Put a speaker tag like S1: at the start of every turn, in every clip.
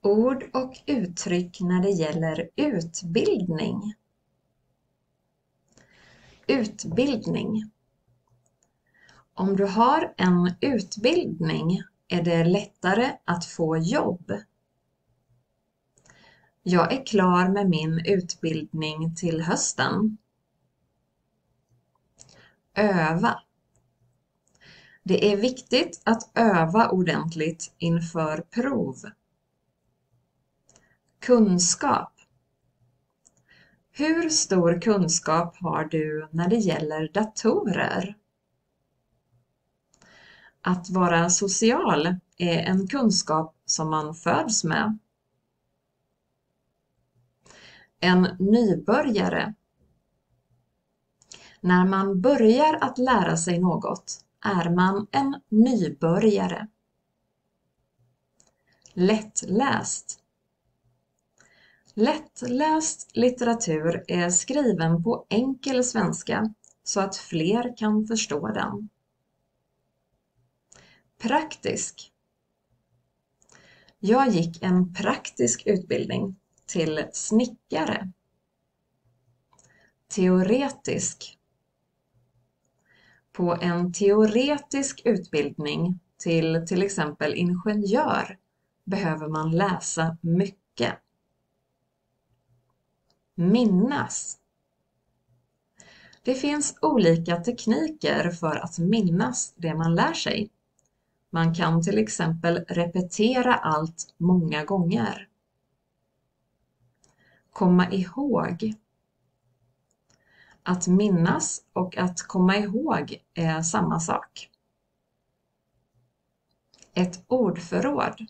S1: Ord och uttryck när det gäller utbildning. Utbildning. Om du har en utbildning är det lättare att få jobb. Jag är klar med min utbildning till hösten. Öva. Det är viktigt att öva ordentligt inför prov. Kunskap. Hur stor kunskap har du när det gäller datorer? Att vara social är en kunskap som man föds med. En nybörjare. När man börjar att lära sig något är man en nybörjare. Lättläst. Lättläst litteratur är skriven på enkel svenska så att fler kan förstå den. Praktisk. Jag gick en praktisk utbildning till snickare. Teoretisk. På en teoretisk utbildning till exempel ingenjör behöver man läsa mycket. Minnas. Det finns olika tekniker för att minnas det man lär sig. Man kan till exempel repetera allt många gånger. Komma ihåg. Att minnas och att komma ihåg är samma sak. Ett ordförråd.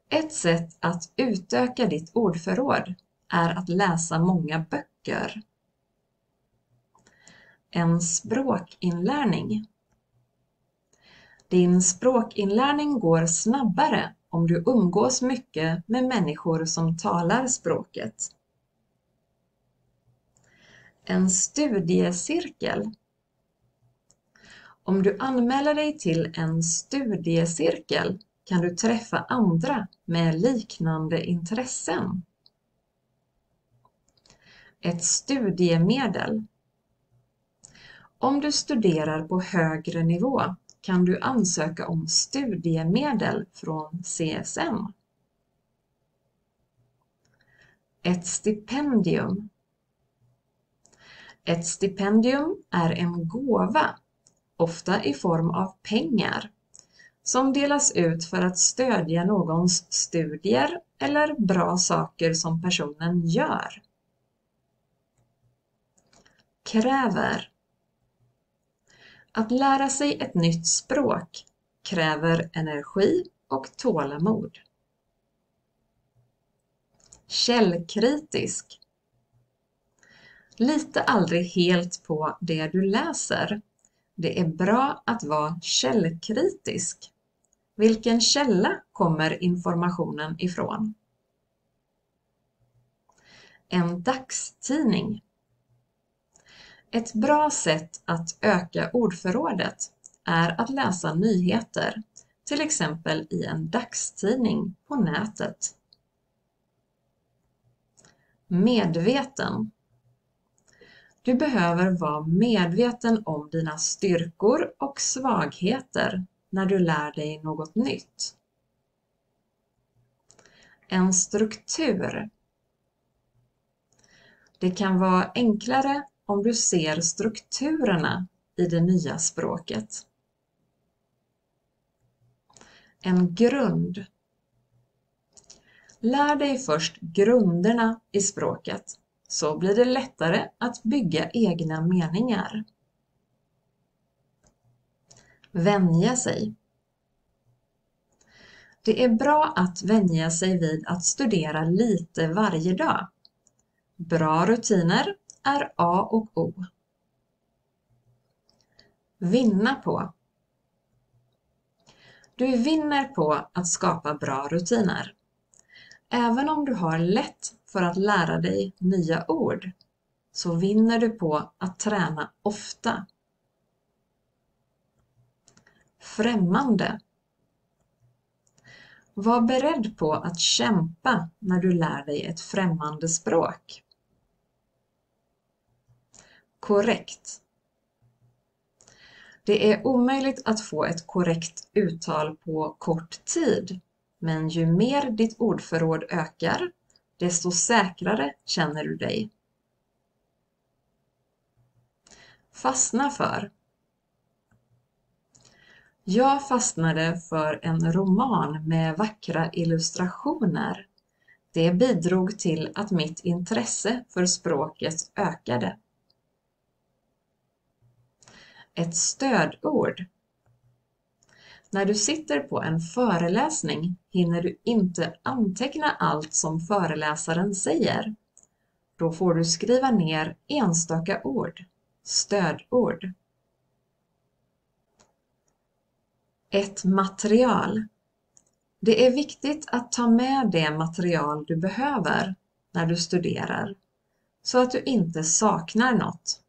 S1: Ett sätt att utöka ditt ordförråd är att läsa många böcker. En språkinlärning. Din språkinlärning går snabbare om du umgås mycket med människor som talar språket. En studiecirkel. Om du anmäler dig till en studiecirkel kan du träffa andra med liknande intressen. Ett studiemedel. Om du studerar på högre nivå kan du ansöka om studiemedel från CSN. Ett stipendium. Ett stipendium är en gåva, ofta i form av pengar, som delas ut för att stödja någons studier eller bra saker som personen gör. Kräver. Att lära sig ett nytt språk kräver energi och tålamod. Källkritisk. Lita aldrig helt på det du läser. Det är bra att vara källkritisk. Vilken källa kommer informationen ifrån? En dagstidning. Ett bra sätt att öka ordförrådet är att läsa nyheter, till exempel i en dagstidning på nätet. Medveten. Du behöver vara medveten om dina styrkor och svagheter när du lär dig något nytt. En struktur. Det kan vara enklare om du ser strukturerna i det nya språket. En grund. Lär dig först grunderna i språket, så blir det lättare att bygga egna meningar. Vänja sig. Det är bra att vänja sig vid att studera lite varje dag. Bra rutiner är A och O. Vinna på. Du vinner på att skapa bra rutiner. Även om du har lätt för att lära dig nya ord, så vinner du på att träna ofta. Främmande. Var beredd på att kämpa när du lär dig ett främmande språk. Korrekt. Det är omöjligt att få ett korrekt uttal på kort tid, men ju mer ditt ordförråd ökar, desto säkrare känner du dig. Fastna för. Jag fastnade för en roman med vackra illustrationer. Det bidrog till att mitt intresse för språket ökade. Ett stödord. När du sitter på en föreläsning hinner du inte anteckna allt som föreläsaren säger. Då får du skriva ner enstaka ord, stödord. Ett material. Det är viktigt att ta med det material du behöver när du studerar, så att du inte saknar något.